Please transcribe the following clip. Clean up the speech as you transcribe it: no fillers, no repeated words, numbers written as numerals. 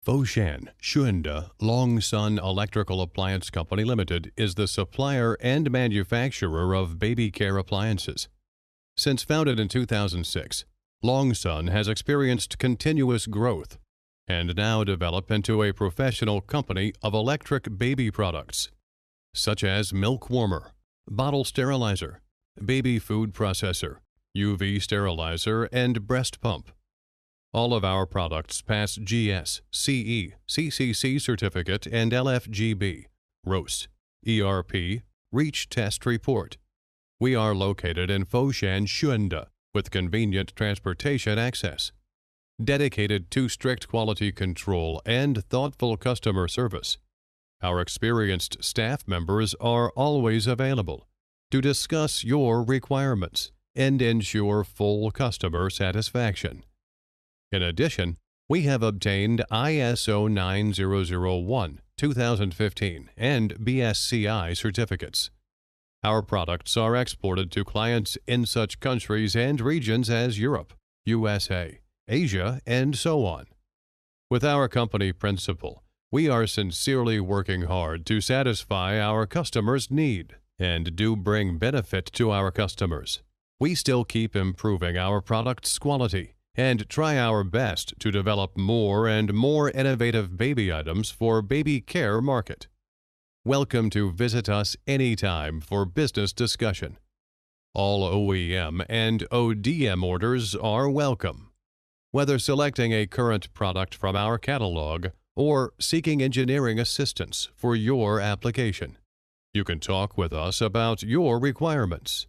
Foshan Shuanda Lonsun Electrical Appliance Company Limited is the supplier and manufacturer of baby care appliances. Since founded in 2006, Lonsun has experienced continuous growth and now developed into a professional company of electric baby products, such as milk warmer, bottle sterilizer, baby food processor, UV sterilizer, and breast pump. All of our products pass GS, CE, CCC certificate, and LFGB, ROS, ERP, REACH test report. We are located in Foshan, Shuanda, with convenient transportation access, dedicated to strict quality control and thoughtful customer service. Our experienced staff members are always available to discuss your requirements and ensure full customer satisfaction. In addition, we have obtained ISO 9001-2015 and BSCI certificates. Our products are exported to clients in such countries and regions as Europe, USA, Asia, and so on. With our company principle, we are sincerely working hard to satisfy our customers' need and do bring benefit to our customers. We still keep improving our product's quality and try our best to develop more and more innovative baby items for baby care market. Welcome to visit us anytime for business discussion. All OEM and ODM orders are welcome. Whether selecting a current product from our catalog or seeking engineering assistance for your application, you can talk with us about your requirements.